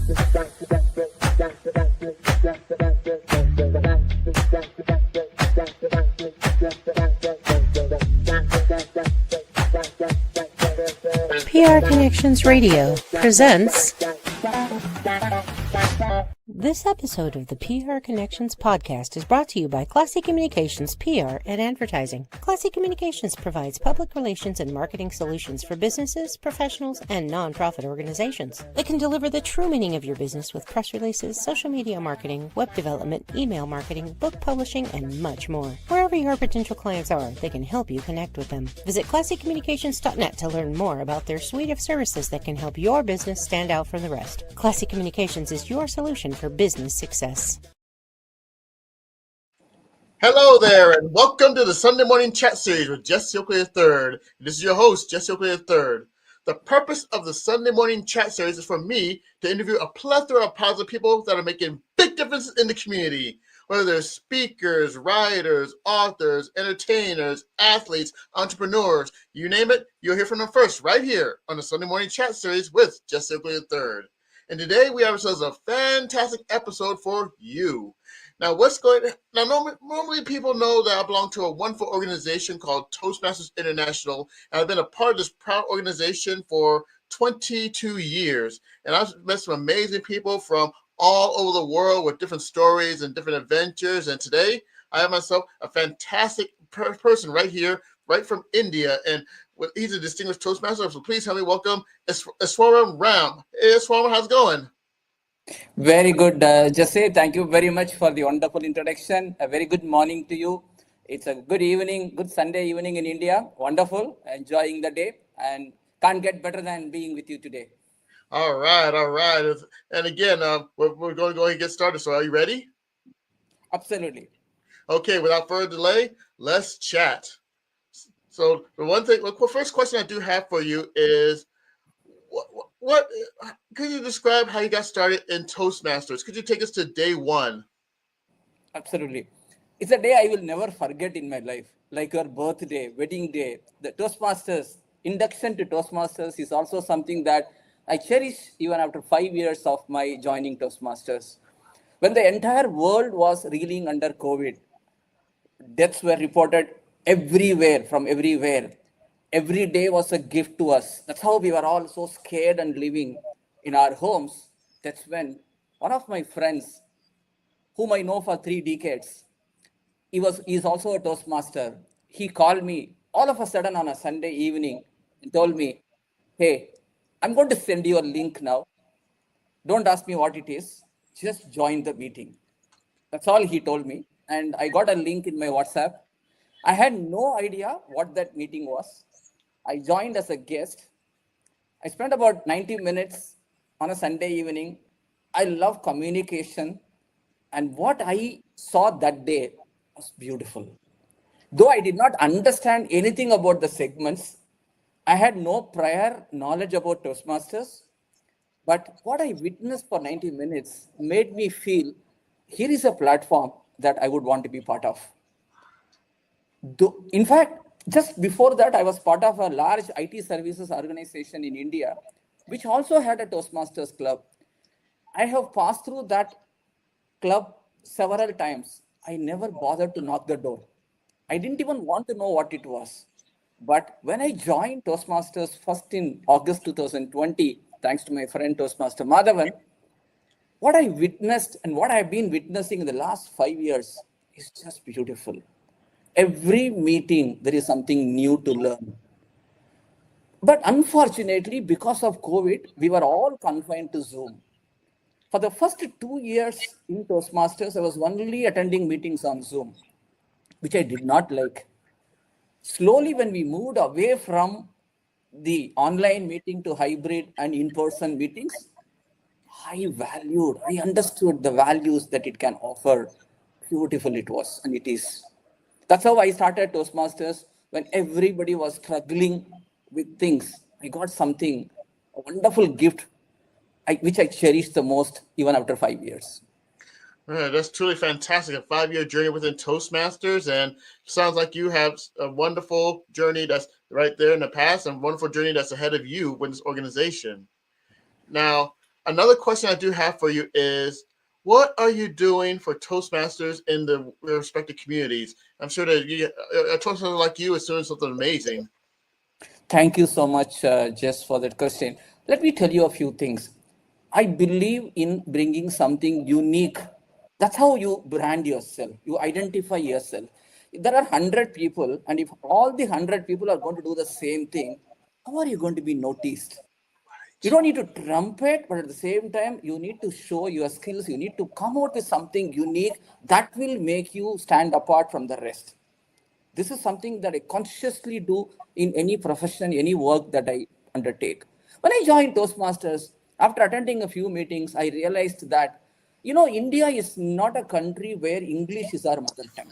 PR Connections Radio presents this episode of the PR Connections podcast is brought to you by Classy Communications PR and Advertising. Classy Communications provides public relations and marketing solutions for businesses, professionals, and non-profit organizations. They can deliver the true meaning of your business with press releases, social media marketing, web development, email marketing, book publishing, and much more. Wherever your potential clients are, they can help you connect with them. Visit classycommunications.net to learn more about their suite of services that can help your business stand out from the rest. Classy Communications is your solution for business success. Hello there, and welcome to the Sunday Morning Chat Series with Jesse Oakley III. This is your host, Jesse Oakley III. The purpose of the Sunday Morning Chat Series is for me to interview a plethora of positive people that are making big differences in the community, whether they're speakers, writers, authors, entertainers, athletes, entrepreneurs, you name it, you'll hear from them first right here on the Sunday Morning Chat Series with Jesse Oakley III. And today we have ourselves a fantastic episode for you. Now, normally people know that I belong to a wonderful organization called Toastmasters International, and I've been a part of this proud organization for 22 years. And I've met some amazing people from all over the world with different stories and different adventures. And today I have myself a fantastic person right here, right from India. And he's a distinguished Toastmaster, so please help me welcome Easwaran Ram. Hey, Easwaran, how's it going? Very good, Jesse. Thank you very much for the wonderful introduction. A very good morning to you. It's a good evening, good Sunday evening in India. Wonderful, enjoying the day, and can't get better than being with you today. All right. And again, we're going to go ahead and get started. So are you ready? Absolutely. Okay, without further delay, let's chat. So the first question I do have for you is, what could you describe how you got started in Toastmasters? Could you take us to day one? Absolutely. It's a day I will never forget in my life, like your birthday, wedding day. The Toastmasters, induction to Toastmasters is also something that I cherish even after 5 years of my joining Toastmasters. When the entire world was reeling under COVID, deaths were reported everywhere, from everywhere. Every day was a gift to us. That's how we were all so scared and living in our homes. That's when one of my friends, whom I know for 3 decades, he's also a Toastmaster. He called me all of a sudden on a Sunday evening and told me, "Hey, I'm going to send you a link now. Don't ask me what it is. Just join the meeting." That's all he told me. And I got a link in my WhatsApp. I had no idea what that meeting was. I joined as a guest. I spent about 90 minutes on a Sunday evening. I love communication. And what I saw that day was beautiful. Though I did not understand anything about the segments, I had no prior knowledge about Toastmasters. But what I witnessed for 90 minutes made me feel here is a platform that I would want to be part of. In fact, just before that, I was part of a large IT services organization in India, which also had a Toastmasters club. I have passed through that club several times. I never bothered to knock the door. I didn't even want to know what it was. But when I joined Toastmasters first in August 2020, thanks to my friend Toastmaster Madhavan, what I witnessed and what I've been witnessing in the last 5 years is just beautiful. Every meeting, there is something new to learn. But unfortunately, because of COVID, we were all confined to Zoom. For the first 2 years in Toastmasters, I was only attending meetings on Zoom, which I did not like. Slowly, when we moved away from the online meeting to hybrid and in-person meetings, I understood the values that it can offer. Beautiful it was, and it is. That's how I started Toastmasters. When everybody was struggling with things, I got something, a wonderful gift, which I cherish the most even after 5 years. Yeah, that's truly fantastic. A 5-year journey within Toastmasters, and sounds like you have a wonderful journey that's right there in the past and a wonderful journey that's ahead of you with this organization. Now, Another question I do have for you is, what are you doing for Toastmasters in the respective communities? I'm sure that a Toastmaster like you is doing something amazing. Thank you so much, Jess, for that question. Let me tell you a few things. I believe in bringing something unique. That's how you brand yourself. You identify yourself. If there are 100 people, and if all the 100 people are going to do the same thing, how are you going to be noticed? You don't need to trumpet, but at the same time, you need to show your skills. You need to come out with something unique that will make you stand apart from the rest. This is something that I consciously do in any profession, any work that I undertake. When I joined Toastmasters, after attending a few meetings, I realized that, India is not a country where English is our mother tongue.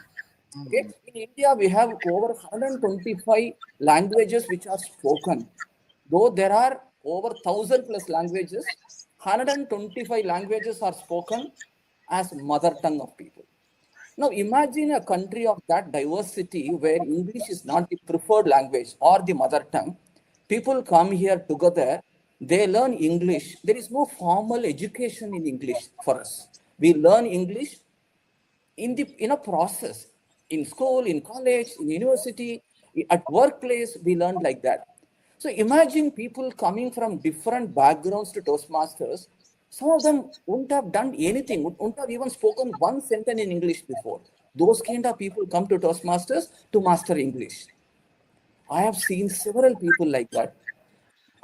Okay? In India, we have over 125 languages which are spoken. Though there are over 1,000 plus languages, 125 languages are spoken as mother tongue of people. Now, imagine a country of that diversity where English is not the preferred language or the mother tongue. People come here together, they learn English. There is no formal education in English for us. We learn English in a process, in school, in college, in university, at workplace. We learn like that. So imagine people coming from different backgrounds to Toastmasters. Some of them wouldn't have done anything, wouldn't have even spoken one sentence in English before. Those kind of people come to Toastmasters to master English. I have seen several people like that.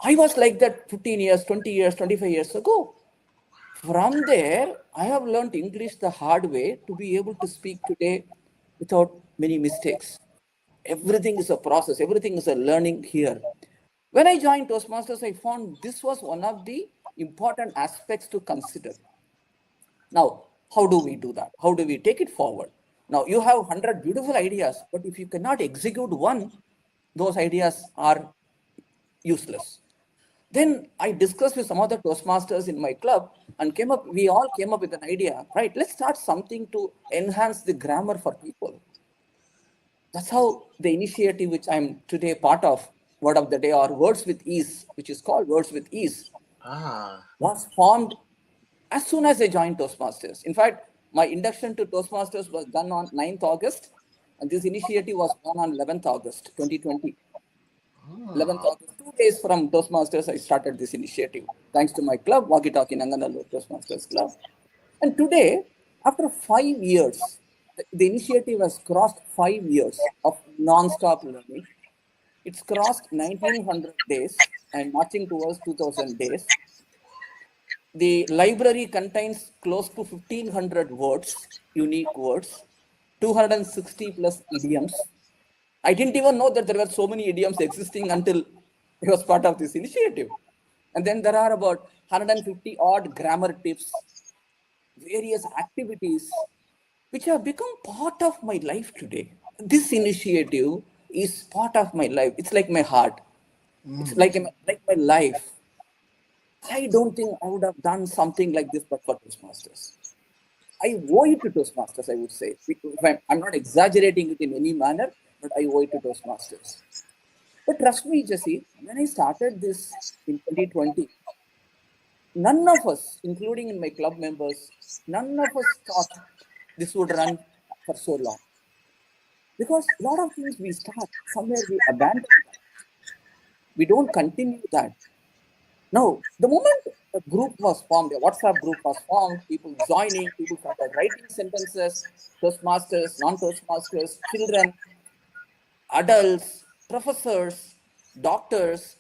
I was like that 15 years, 20 years, 25 years ago. From there, I have learned English the hard way to be able to speak today without many mistakes. Everything is a process, everything is a learning here. When I joined Toastmasters, I found this was one of the important aspects to consider. Now, how do we do that? How do we take it forward? Now, you have 100 beautiful ideas, but if you cannot execute one, those ideas are useless. Then I discussed with some other Toastmasters in my club and we all came up with an idea, right? Let's start something to enhance the grammar for people. That's how the initiative which I'm today part of, Word of the Day or Words with Ease, which is called Words with Ease, was formed as soon as I joined Toastmasters. In fact, my induction to Toastmasters was done on 9th August, and this initiative was done on 11th August, 2020. 11th August, 2 days from Toastmasters, I started this initiative, thanks to my club, Walkie Talkie Nanganallur Toastmasters Club. And today, after 5 years, the initiative has crossed 5 years of non-stop learning. It's crossed 1900 days and marching towards 2000 days. The library contains close to 1500 words, unique words, 260 plus idioms. I didn't even know that there were so many idioms existing until I was part of this initiative. And then there are about 150 odd grammar tips, various activities which have become part of my life today. This initiative is part of my life. It's like my heart. It's like my life. I don't think I would have done something like this but for Toastmasters. I owe it to Toastmasters, I would say. I'm not exaggerating it in any manner, but I owe it to Toastmasters. But trust me, Jesse, when I started this in 2020, none of us, including in my club members, none of us thought this would run for so long. Because a lot of things we start, somewhere we abandon that. We don't continue that. Now, the moment a group was formed, a WhatsApp group was formed, people joining, people started writing sentences, Toastmasters, non-Toastmasters, children, adults, professors, doctors,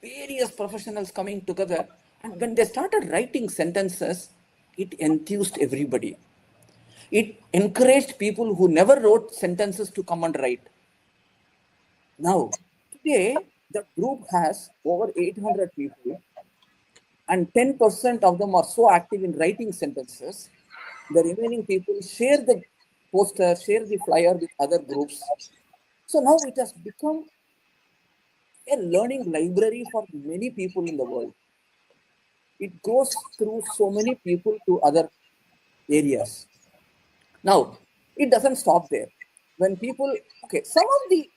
various professionals coming together. And when they started writing sentences, it enthused everybody. It encouraged people who never wrote sentences to come and write. Now, today, the group has over 800 people, and 10% of them are so active in writing sentences. The remaining people share the poster, share the flyer with other groups. So now it has become a learning library for many people in the world. It goes through so many people to other areas. Now, it doesn't stop there. When people, some of the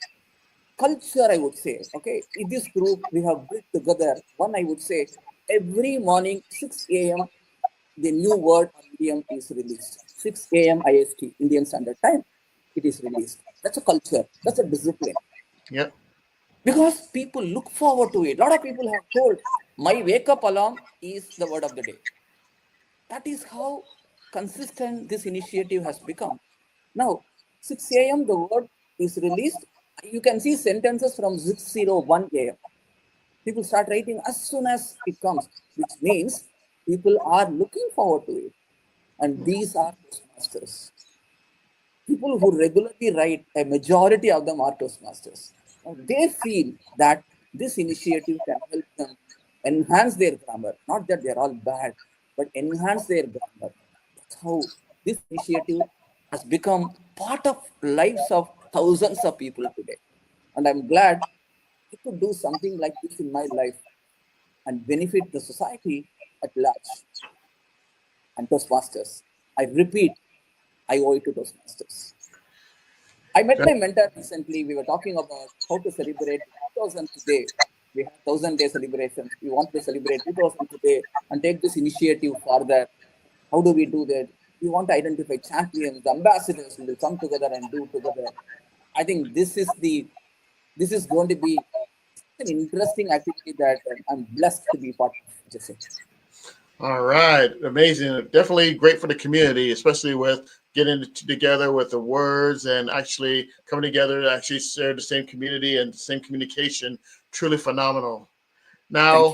culture, I would say, in this group, we have built together. One, I would say, Every morning, 6 a.m., the new word or idiom is released. 6 a.m. IST, Indian Standard Time, it is released. That's a culture. That's a discipline. Yep. Because people look forward to it. A lot of people have told, my wake up alarm is the word of the day. That is how consistent this initiative has become. Now, 6 a.m., the word is released. You can see sentences from 6:01 a.m. People start writing as soon as it comes, which means people are looking forward to it. And these are Toastmasters. People who regularly write, a majority of them are Toastmasters. Now, they feel that this initiative can help them enhance their grammar. Not that they're all bad, but enhance their grammar. That's how this initiative has become part of lives of thousands of people today. And I'm glad I could do something like this in my life and benefit the society at large. And Toastmasters, I repeat, I owe it to Toastmasters. I met my mentor recently. We were talking about how to celebrate 2000 today. We have 1000-day celebrations. We want to celebrate 2000 today and take this initiative further. How do we do that? We want to identify champions, ambassadors who will come together and do together. I think this is going to be an interesting activity that I'm blessed to be part of, Jesse. All right, amazing. Definitely great for the community, especially with getting together with the words and actually coming together to actually share the same community and the same communication. Truly phenomenal. Thank Now,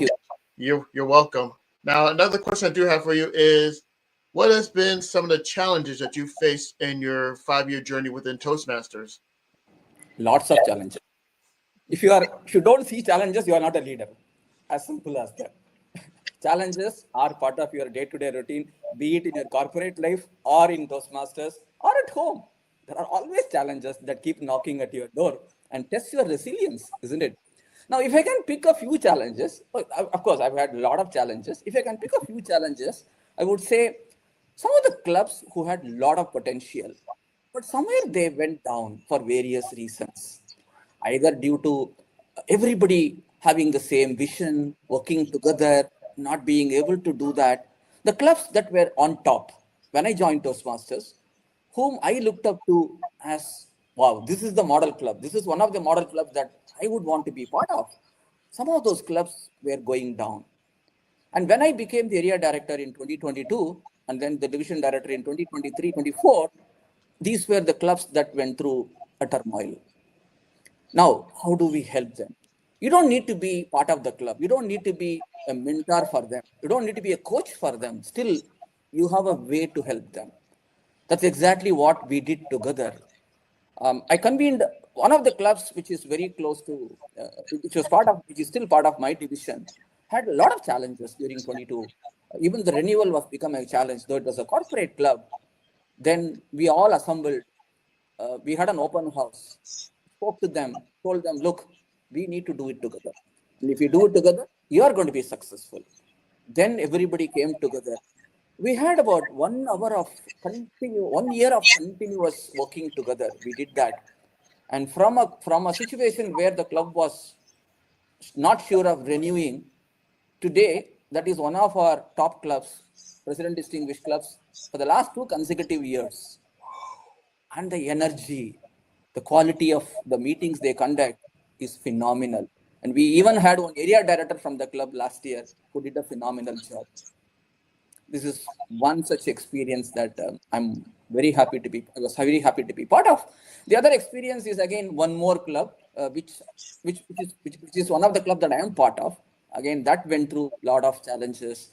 you. you're welcome. Now, another question I do have for you is, what has been some of the challenges that you faced in your 5 year journey within Toastmasters? Lots of challenges. If you don't see challenges, you are not a leader. As simple as that. Challenges are part of your day-to-day routine, be it in your corporate life or in Toastmasters or at home. There are always challenges that keep knocking at your door and test your resilience, isn't it? Now, if I can pick a few challenges, of course, I've had a lot of challenges. If I can pick a few challenges, I would say some of the clubs who had a lot of potential, but somewhere they went down for various reasons, either due to everybody having the same vision, working together, not being able to do that. The clubs that were on top when I joined Toastmasters, whom I looked up to as, wow, this is the model club. This is one of the model clubs that I would want to be part of. Some of those clubs were going down. And when I became the area director in 2022, and then the division director in 2023-24, these were the clubs that went through a turmoil. Now, how do we help them? You don't need to be part of the club. You don't need to be a mentor for them. You don't need to be a coach for them. Still, you have a way to help them. That's exactly what we did together. I convened one of the clubs, which is very close to, which is still part of my division, had a lot of challenges during 22. Even the renewal was becoming a challenge, though it was a corporate club. Then we all assembled. We had an open house, spoke to them, told them, look, we need to do it together. And if you do it together, you are going to be successful. Then everybody came together. We had about 1 hour of 1 year of continuous working together. We did that. And from a situation where the club was not sure of renewing, today, that is one of our top clubs, President Distinguished Clubs, for the last 2 consecutive years. And the energy, the quality of the meetings they conduct is phenomenal. And we even had one area director from the club last year who did a phenomenal job. This is one such experience that I was very happy to be part of. The other experience is again one more club, which is one of the club that I am part of. Again, that went through a lot of challenges.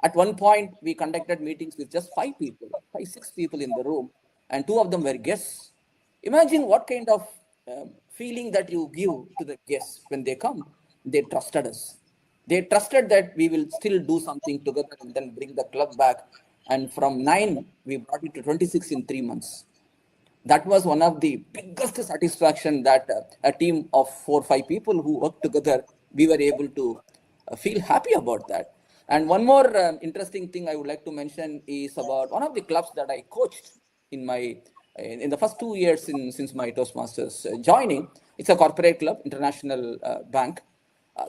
At one point, we conducted meetings with just 5 people, 6 people in the room, and 2 of them were guests. Imagine what kind of feeling that you give to the guests when they come. They trusted us. They trusted that we will still do something together and then bring the club back. And from 9, we brought it to 26 in 3 months. That was one of the biggest satisfaction that a team of 4 or 5 people who worked together, we were able to feel happy about that. And one more interesting thing I would like to mention is about one of the clubs that I coached in the first 2 years since my Toastmasters joining. It's a corporate club, international bank.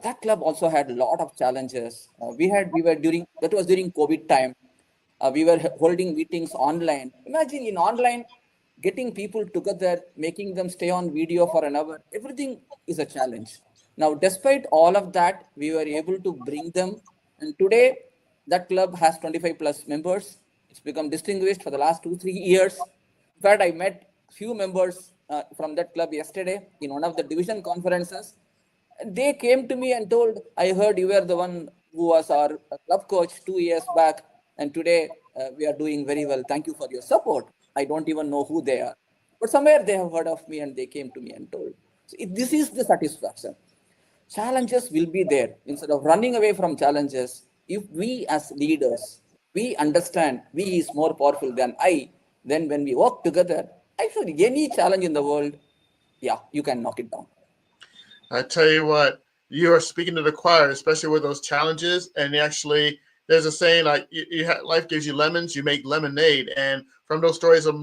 That club also had a lot of challenges. We were during that was during COVID time. We were holding meetings online. Imagine in online, getting people together, making them stay on video for an hour. Everything is a challenge. Now, despite all of that, we were able to bring them. And today, that club has 25 plus members. It's become distinguished for the last 2 3 years. In fact, I met few members from that club yesterday in one of the division conferences. They came to me and told, I heard you were the one who was our club coach 2 years back, and today we are doing very well. Thank you for your support. I don't even know who they are, but somewhere they have heard of me and they came to me and told. So this is the satisfaction. Challenges will be there. Instead of running away from challenges, if we as leaders, we understand we is more powerful than I, then when we work together, I feel any challenge in the world, yeah, you can knock it down. I tell you what, you are speaking to the choir, especially with those challenges. And actually, there's a saying like, life gives you lemons, you make lemonade. And from those stories of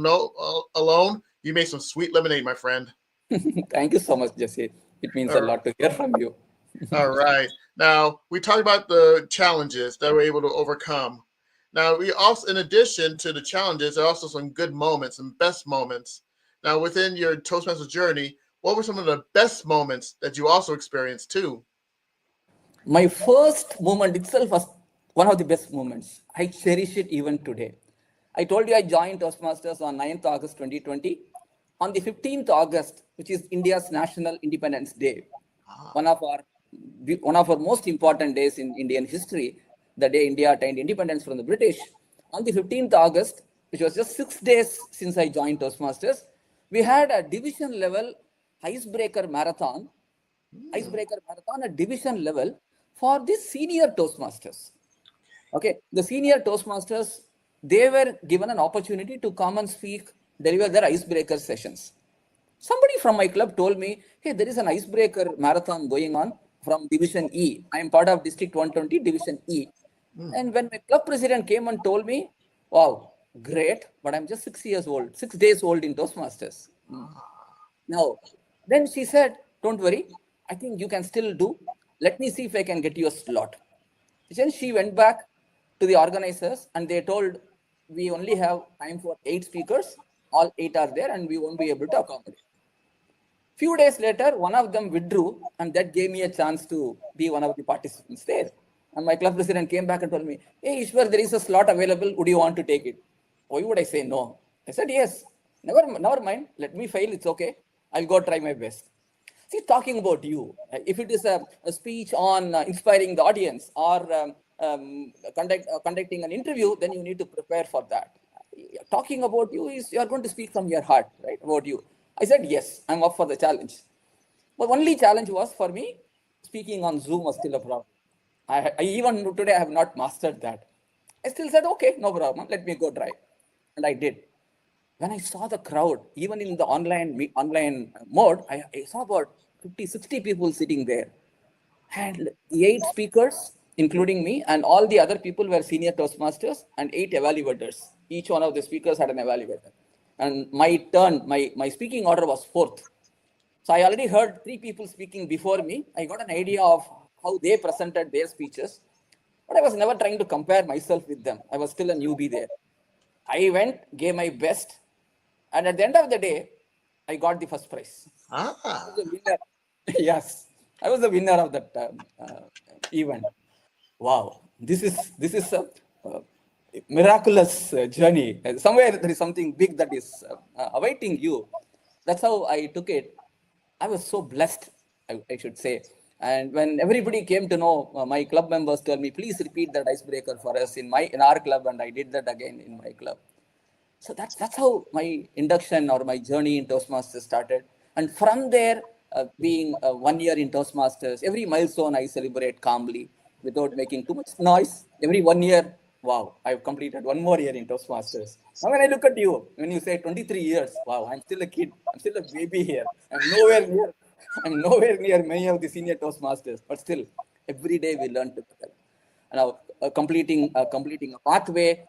alone, you made some sweet lemonade, my friend. Thank you so much, Jesse. It means All a right. lot to hear from you. All right. Now, we talked about the challenges that we're able to overcome. Now, we also, in addition to the challenges, there are also some good moments and best moments. Now, within your Toastmasters journey, what were some of the best moments that you also experienced too? My first moment itself was one of the best moments. I cherish it even today. I told you I joined Toastmasters on 9th August 2020. On the 15th August, which is India's National Independence Day, one of our one of our most important days in Indian history, the day India attained independence from the British. On the 15th August, which was just 6 days since I joined Toastmasters, we had a division level icebreaker marathon at division level for the senior Toastmasters. Okay, the senior Toastmasters, they were given an opportunity to come and speak, deliver their icebreaker sessions. Somebody from my club told me, hey, there is an icebreaker marathon going on from Division E. I am part of District 120, Division E. And when my club president came and told me, wow, great, but I'm just 6 years old, 6 days old in Toastmasters. Now, then she said, don't worry, I think you can still do. Let me see if I can get you a slot. Then she went back to the organizers and they told, we only have time for 8 speakers. All 8 are there and we won't be able to accommodate. Few days later, one of them withdrew and that gave me a chance to be one of the participants there. And my club president came back and told me, hey, Ishwar, there is a slot available. Would you want to take it? Why would I say no? I said, yes. Never mind. Let me fail. It's okay. I'll go try my best. See, talking about you, if it is a speech on inspiring the audience or conducting an interview, then you need to prepare for that. Talking about you is you are going to speak from your heart, right? About you. I said, yes, I'm up for the challenge. But only challenge was for me, speaking on Zoom was still a problem. I even today I have not mastered that. I still said, okay, no problem. Let me go try. And I did. When I saw the crowd, even in the online mode, I saw about 50, 60 people sitting there. And the 8 speakers, including me, and all the other people were senior Toastmasters and 8 evaluators. Each one of the speakers had an evaluator. And my turn, my speaking order was fourth. So I already heard 3 people speaking before me. I got an idea of how they presented their speeches, but I was never trying to compare myself with them. I was still a newbie there. I went, gave my best, and at the end of the day, I got the first prize. I was the winner. Yes, I was the winner of that event. Wow, this is a miraculous journey. Somewhere there is something big that is awaiting you. That's how I took it. I was so blessed, I should say. And when everybody came to know, my club members told me, please repeat that icebreaker for us in our club, and I did that again in my club. So that's how my induction or my journey in Toastmasters started. And from there, being 1 year in Toastmasters, every milestone I celebrate calmly without making too much noise. Every 1 year, wow, I've completed one more year in Toastmasters. Now when I look at you, when you say 23 years, wow, I'm still a kid. I'm still a baby here. I'm nowhere near many of the senior Toastmasters. But still, every day we learn together. Now completing a pathway,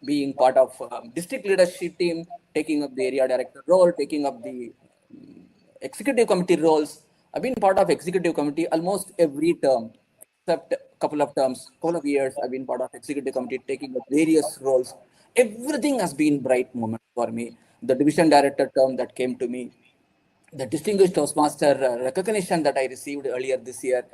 being part of district leadership team, taking up the area director role, taking up the executive committee roles. I've been part of executive committee almost every term, except a couple of terms, couple of years. I've been part of executive committee, taking up various roles. Everything has been bright moment for me. The division director term that came to me, the distinguished Toastmaster recognition that I received earlier this year,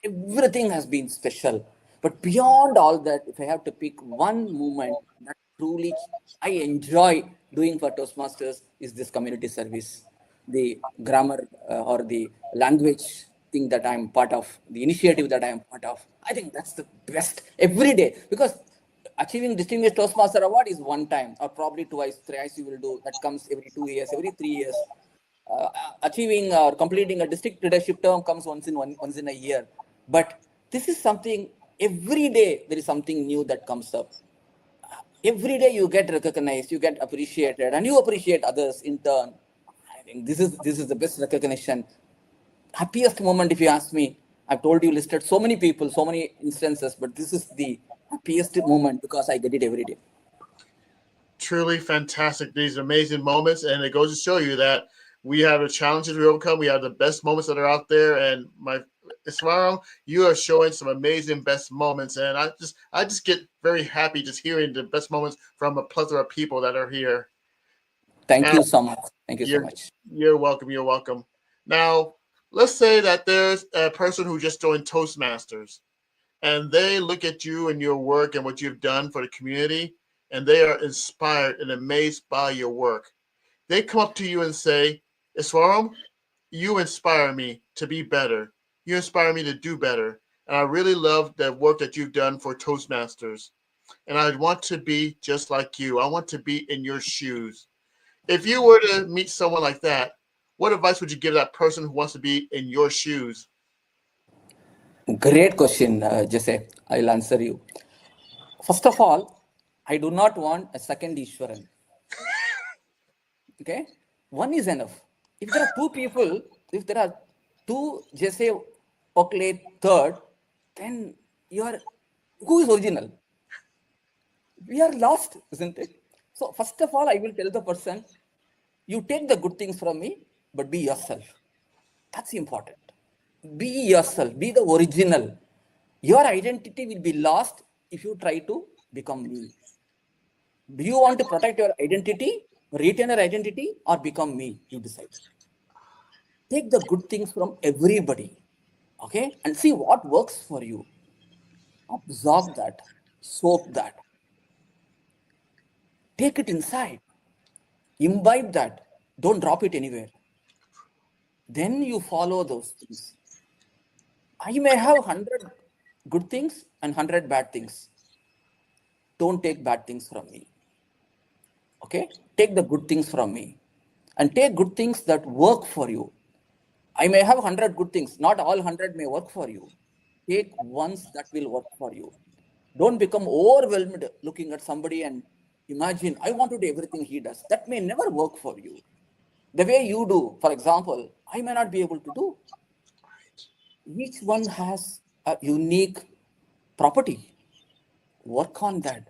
everything has been special. But beyond all that, if I have to pick one moment that truly I enjoy doing for Toastmasters, is this community service, the grammar or the language thing that I'm part of, the initiative that I am part of. I think that's the best every day, because achieving distinguished Toastmaster award is one time or probably twice, thrice you will do. That comes every 2 years, every 3 years. Achieving or completing a district leadership term comes once in a year. But this is something every day there is something new that comes up. Every day you get recognized, you get appreciated, and you appreciate others in turn. I think this is the best recognition. Happiest moment, if you ask me. I've told you, listed so many people, so many instances, but this is the happiest moment because I get it every day. Truly fantastic. These amazing moments, and it goes to show you that we have the challenges we overcome. We have the best moments that are out there, and my Iswaran, you are showing some amazing best moments, and I just get very happy just hearing the best moments from a plethora of people that are here. Thank Now, you so much. Thank you so you're much. you're welcome. You're welcome. Now, let's say that there's a person who just joined Toastmasters, and they look at you and your work and what you've done for the community, and they are inspired and amazed by your work. They come up to you and say, Iswaram, you inspire me to be better. You inspire me to do better. And I really love the work that you've done for Toastmasters. And I want to be just like you. I want to be in your shoes. If you were to meet someone like that, what advice would you give that person who wants to be in your shoes? Great question, Jesse. I'll answer you. First of all, I do not want a second Easwaran. Okay? One is enough. If there are two people, if there are two Jesse Oakley third, then you are, who is original? We are lost, isn't it? So, first of all, I will tell the person, you take the good things from me, but be yourself. That's important. Be yourself, be the original. Your identity will be lost if you try to become me. Do you want to protect your identity, retain your identity, or become me? You decide. Take the good things from everybody, okay, and see what works for you. Absorb that, soak that, take it inside, imbibe that, don't drop it anywhere. Then you follow those things. I may have 100 good things and 100 bad things. Don't take bad things from me. Okay? Take the good things from me. And take good things that work for you. I may have 100 good things. Not all 100 may work for you. Take ones that will work for you. Don't become overwhelmed looking at somebody and imagine, I want to do everything he does. That may never work for you. The way you do, for example, I may not be able to do. Each one has a unique property. Work on that.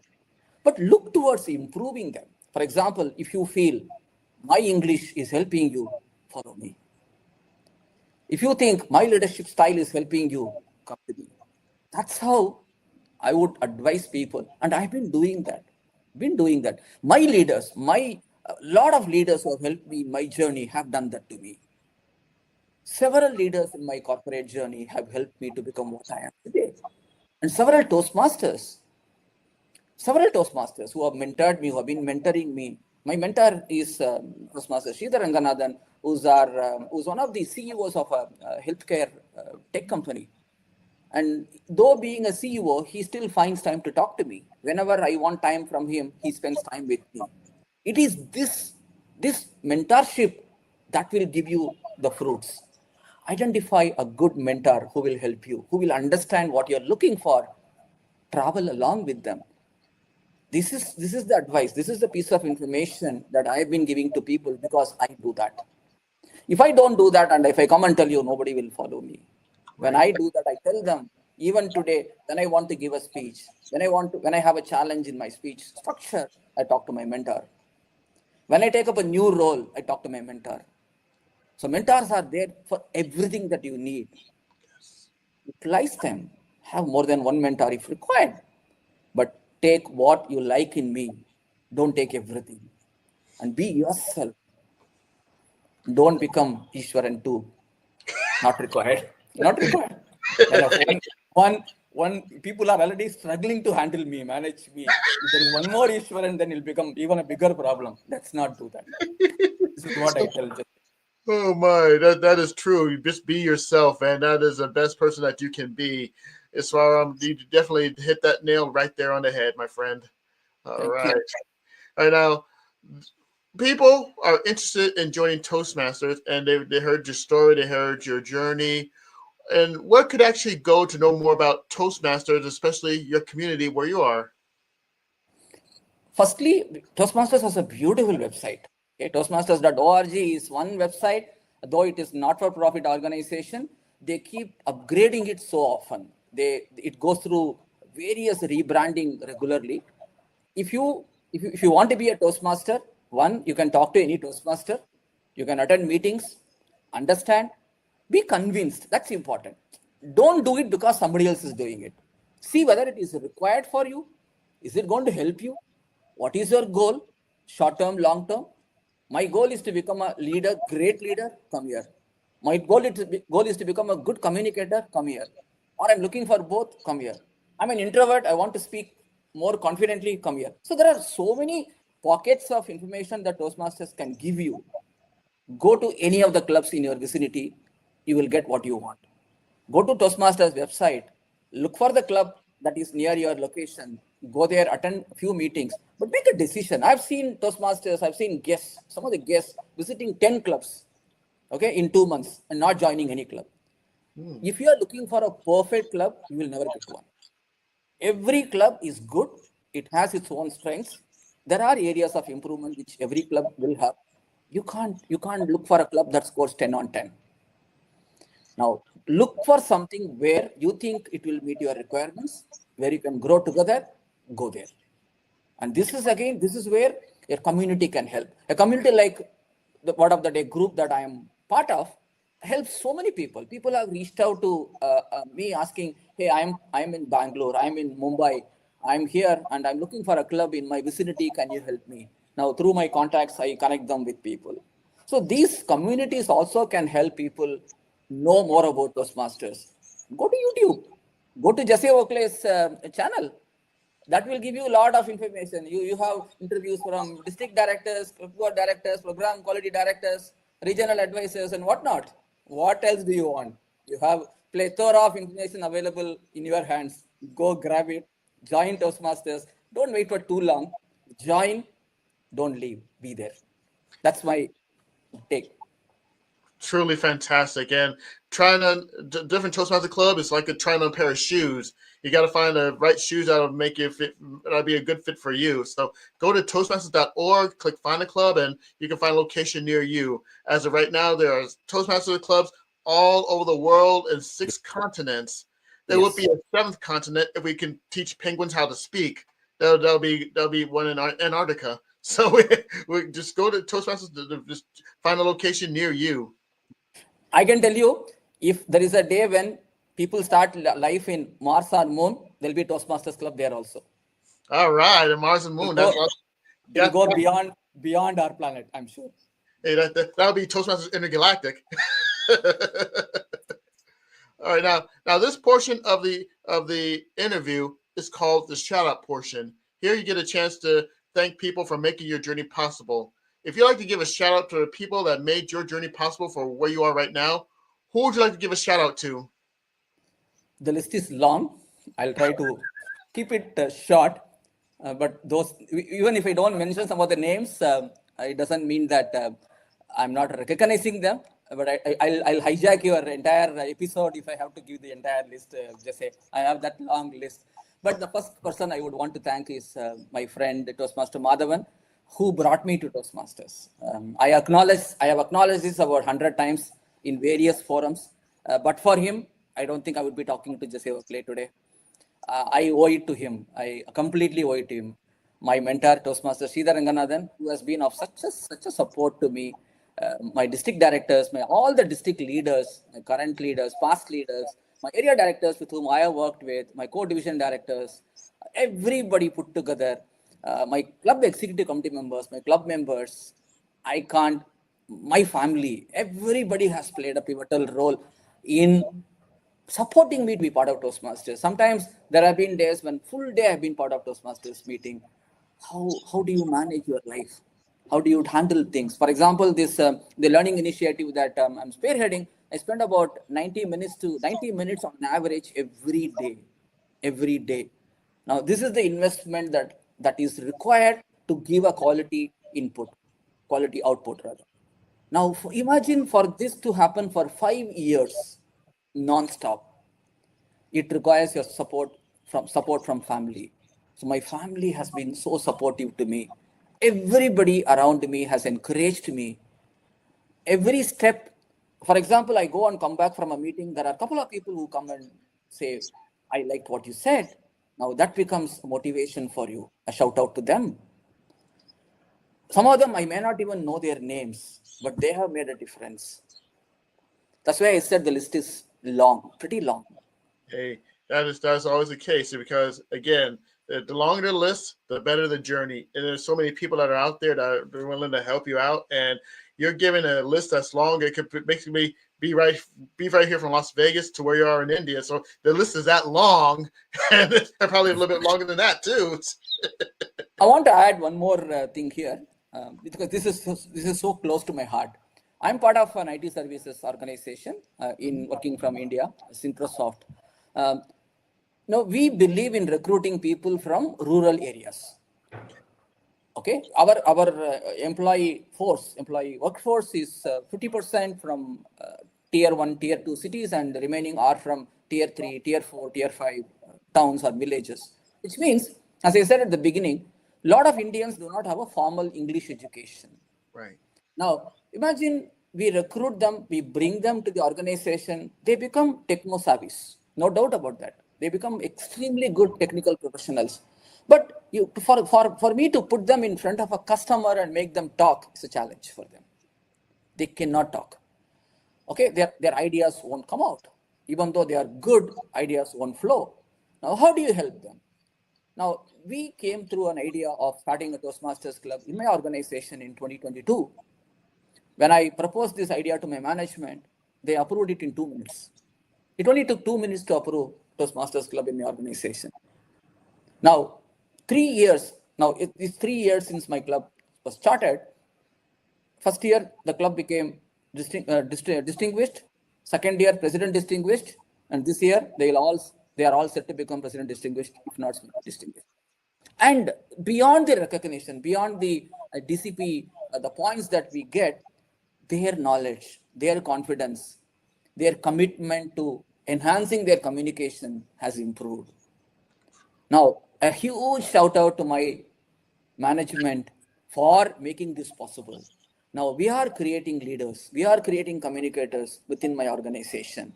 But look towards improving them. For example, if you feel my English is helping you, follow me. If you think my leadership style is helping you, come to me. That's how I would advise people. And I've been doing that. Been doing that. My leaders, my a lot of leaders who have helped me in my journey have done that to me. Several leaders in my corporate journey have helped me to become what I am today. And several Toastmasters who have mentored me, who have been mentoring me. My mentor is Toastmaster Sridhar Ranganathan, who's one of the CEOs of a healthcare tech company. And though being a CEO, he still finds time to talk to me. Whenever I want time from him, he spends time with me. It is this mentorship that will give you the fruits. Identify a good mentor who will help you, who will understand what you're looking for. Travel along with them. This is the advice. This is the piece of information that I've been giving to people because I do that. If I don't do that and if I come and tell you, nobody will follow me. When Right. I do that, I tell them, even today, when I want to give a speech, when I have a challenge in my speech structure, I talk to my mentor. When I take up a new role, I talk to my mentor. So mentors are there for everything that you need. Utilize them. Have more than one mentor if required. But take what you like in me. Don't take everything. And be yourself. Don't become Easwaran too. Not required. Not required. Enough. One people are already struggling to handle me, manage me. If there is one more Easwaran, then it'll become even a bigger problem. Let's not do that. This is what I tell just. Oh my, that is true. You just be yourself, and that is the best person that you can be. As far you definitely hit that nail right there on the head, my friend. All Thank right. you. All right now, people are interested in joining Toastmasters, and they heard your story, they heard your journey, and what could actually go to know more about Toastmasters, especially your community where you are. Firstly, Toastmasters has a beautiful website. Okay, Toastmasters.org is one website, though it is not-for-profit organization. They keep upgrading it so often. It goes through various rebranding regularly. If you want to be a Toastmaster, one, you can talk to any Toastmaster, you can attend meetings, understand, be convinced. That's important. Don't do it because somebody else is doing it. See whether it is required for you. Is it going to help you? What is your goal? Short term, long term? My goal is to become a leader, great leader. Come here. My goal is to become a good communicator. Come here. Or I'm looking for both. Come here. I'm an introvert. I want to speak more confidently. Come here. So there are so many pockets of information that Toastmasters can give you. Go to any of the clubs in your vicinity, you will get what you want. Go to Toastmasters website, look for the club that is near your location, go there, attend a few meetings, but make a decision. I've seen Toastmasters, I've seen guests, some of the guests visiting 10 clubs, okay, in 2 months and not joining any club. If you are looking for a perfect club, you will never get one. Every club is good, it has its own strengths. There are areas of improvement which every club will have. You can't look for a club that scores 10 on 10. Now look for something where you think it will meet your requirements, where you can grow together. Go there. And this is where a community can help. A community like the Word of the Day group that I am part of helps so many people. People have reached out to me asking, hey, I'm in Bangalore, I'm in Mumbai, I'm here and I'm looking for a club in my vicinity, can you help me? Now through my contacts I connect them with people. So these communities also can help people know more about those masters. Go to YouTube, go to Jesse Oakley's channel. That will give you a lot of information. You have interviews from district directors, board directors, program quality directors, regional advisors, and whatnot. What else do you want? You have plethora of information available in your hands. Go grab it. Join Toastmasters. Don't wait for too long. Join. Don't leave. Be there. That's my take. Truly fantastic. And trying on different Toastmaster club is like trying on a pair of shoes. You got to find the right shoes that'll make you fit. That'll be a good fit for you. So go to Toastmasters.org, click find a club, and you can find a location near you. As of right now, there are Toastmaster clubs all over the world in 6 continents. There would Yes. be a 7th continent if we can teach penguins how to speak. That'll be one in Antarctica. So we just go to Toastmasters to just find a location near you. I can tell you, if there is a day when people start life in Mars or Moon, there'll be Toastmasters Club there also. All right, and Mars and It'll Moon. That's go, it'll got go beyond our planet, I'm sure. hey, that'll be Toastmasters Intergalactic. All right, now this portion of the interview is called the shout out portion. Here you get a chance to thank people for making your journey possible. If you'd like to give a shout out to the people that made your journey possible for where you are right now, who would you like to give a shout out to? The list is long. I'll try to keep it short. But those, even if I don't mention some of the names, it doesn't mean that I'm not recognizing them. But I'll hijack your entire episode if I have to give the entire list. Just say I have that long list. But the first person I would want to thank is my friend Toastmaster Madhavan, who brought me to Toastmasters. I have acknowledged this about 100 times in various forums. But for him, I don't think I would be talking to Jesse Oakley today. I owe it to him. I completely owe it to him. My mentor, Toastmaster Sridhar Ranganathan, who has been of such a support to me. my district directors, all the district leaders, my current leaders, past leaders, my area directors with whom I have worked with, my co-division directors, everybody put together, my club executive committee members, my club members, I can't, my family, everybody has played a pivotal role in supporting me to be part of Toastmasters. Sometimes there have been days when full day I've been part of Toastmasters meeting. How do you manage your life? How do you handle things? For example, this the learning initiative that I'm spearheading, I spend about 90 minutes on average every day. Now, this is the investment that is required to give a quality output rather. Now, imagine for this to happen for 5 years, non-stop. It requires your support from family. So my family has been so supportive to me. Everybody around me has encouraged me. Every step, for example, I go and come back from a meeting. There are a couple of people who come and say, I liked what you said. Now that becomes motivation for you. A shout out to them. Some of them I may not even know their names, but they have made a difference. That's why I said the list is long, pretty long. Hey, that's always the case because again, the longer the list, the better the journey. And there's so many people that are out there that are willing to help you out, and you're given a list that's long. It could basically be right here from Las Vegas to where you are in India. So the list is that long, and probably a little bit longer than that too. I want to add one more thing here because this is so close to my heart. I'm part of an IT services organization in working from India, Synchrosoft. Um, now we believe in recruiting people from rural areas. Okay, our employee workforce is 50% from tier 1, tier 2 cities, and the remaining are from tier 3, tier 4, tier 5 towns or villages. Which means, as I said at the beginning, a lot of Indians do not have a formal English education. Right. Now, imagine we recruit them, we bring them to the organization, they become techno savvies. No doubt about that. They become extremely good technical professionals. But for me to put them in front of a customer and make them talk is a challenge for them. They cannot talk. Okay, their ideas won't come out. Even though they are good, ideas won't flow. Now, how do you help them? Now, we came through an idea of starting a Toastmasters club in my organization in 2022. When I proposed this idea to my management, they approved it in 2 minutes. It only took 2 minutes to approve Toastmasters Club in my organization. Now, 3 years. Now, it's 3 years since my club was started. First year, the club became distinguished. Second year, president distinguished. And this year, they are all set to become president distinguished, if not distinguished. And beyond the recognition, beyond the DCP, the points that we get, their knowledge, their confidence, their commitment to enhancing their communication has improved. Now, a huge shout out to my management for making this possible. Now, we are creating leaders, we are creating communicators within my organization.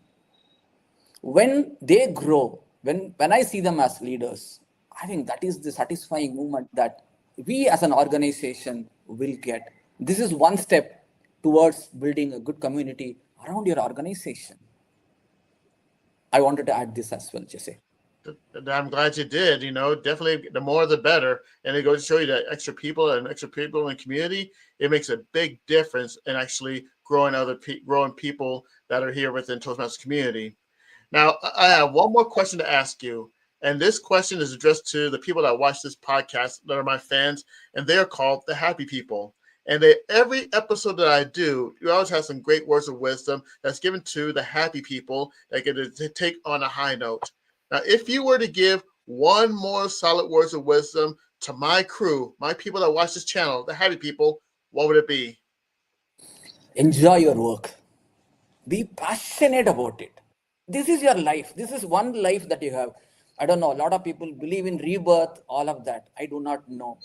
When they grow, when I see them as leaders, I think that is the satisfying moment that we as an organization will get. This is one step towards building a good community around your organization. I wanted to add this as well, Jesse. I'm glad you did. Definitely the more the better. And it goes to show you that extra people in the community, it makes a big difference in actually growing people that are here within Toastmasters community. Now, I have one more question to ask you. And this question is addressed to the people that watch this podcast that are my fans, and they are called the Happy People. And every episode that I do, you always have some great words of wisdom that's given to the happy people that get to take on a high note. Now, if you were to give one more solid words of wisdom to my crew, my people that watch this channel, the happy people, what would it be? Enjoy your work. Be passionate about it. This is your life. This is one life that you have. I don't know. A lot of people believe in rebirth, all of that. I do not know.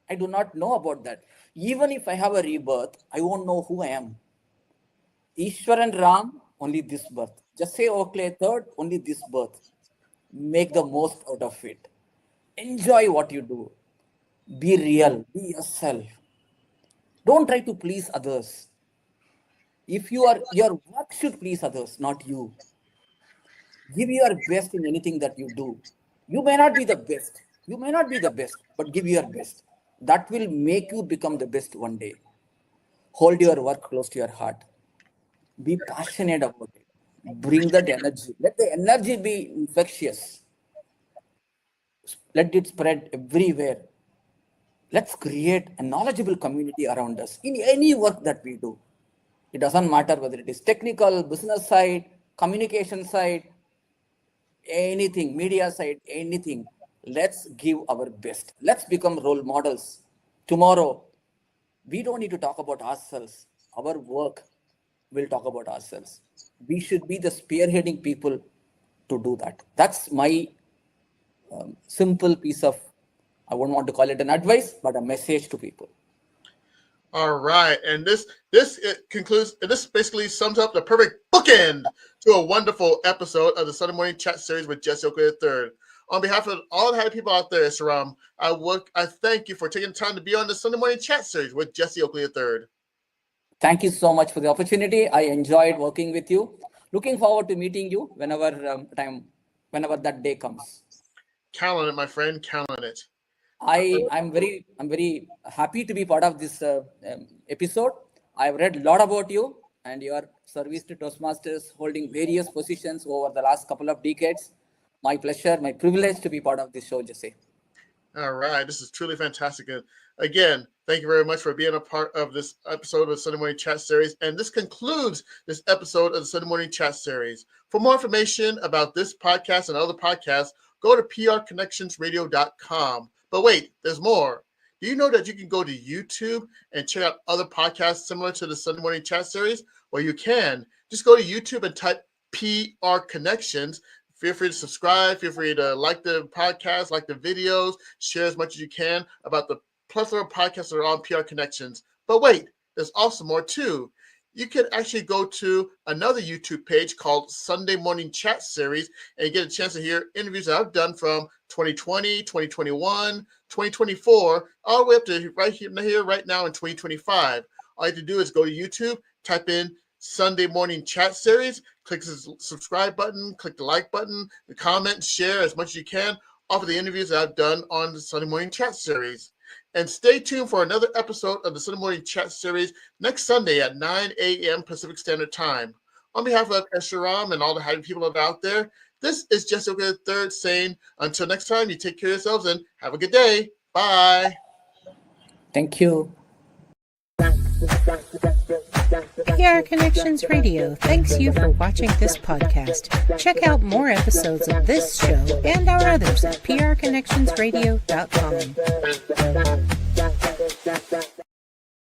I do not know about that. Even if I have a rebirth, I won't know who I am. Easwaran Ram, only this birth. Just say Oakley third, only this birth. Make the most out of it. Enjoy what you do. Be real. Be yourself. Don't try to please others. If your work should please others, not you. Give your best in anything that you do. You may not be the best. You may not be the best, but give your best. That will make you become the best one day. Hold your work close to your heart. Be passionate about it. Bring that energy. Let the energy be infectious. Let it spread everywhere. Let's create a knowledgeable community around us in any work that we do. It doesn't matter whether it is technical, business side, communication side, anything, media side, anything. Let's give our best. Let's become role models. Tomorrow, we don't need to talk about ourselves. Our work will talk about ourselves. We should be the spearheading people to do that. That's my simple piece of, I wouldn't want to call it an advice, but a message to people. All right, and this concludes. This basically sums up the perfect bookend to a wonderful episode of the Sunday Morning Chat Series with Jesse Oakley III. On behalf of all the happy people out there, Saram, I thank you for taking the time to be on the Sunday Morning Chat Series with Jesse Oakley III. Thank you so much for the opportunity. I enjoyed working with you. Looking forward to meeting you whenever that day comes. Count on it, my friend. Count on it. I'm very happy to be part of this episode. I've read a lot about you and your service to Toastmasters, holding various positions over the last couple of decades. My pleasure, my privilege to be part of this show, Jesse. All right, this is truly fantastic. And again, thank you very much for being a part of this episode of the Sunday Morning Chat Series. And this concludes this episode of the Sunday Morning Chat Series. For more information about this podcast and other podcasts, go to prconnectionsradio.com. But wait, there's more. Do you know that you can go to YouTube and check out other podcasts similar to the Sunday Morning Chat Series? Well, you can. Just go to YouTube and type PR Connections. Feel free to subscribe. Feel free to like the podcast, like the videos, share as much as you can about the plethora of podcasts that are on PR Connections. But wait, there's also more too. You can actually go to another YouTube page called Sunday Morning Chat Series and get a chance to hear interviews that I've done from 2020, 2021, 2024, all the way up to right here, right now in 2025. All you have to do is go to YouTube, type in Sunday Morning Chat Series, click the subscribe button, click the like button, the comment, share as much as you can off of the interviews that I've done on the Sunday Morning Chat Series. And stay tuned for another episode of the Sunday Morning Chat Series next Sunday at 9 a.m. Pacific Standard Time. On behalf of Esharam and all the happy people out there, this is Jesse Oakley III saying, until next time, you take care of yourselves and have a good day. Bye. Thank you. PR Connections Radio thanks you for watching this podcast. Check out more episodes of this show and our others at prconnectionsradio.com.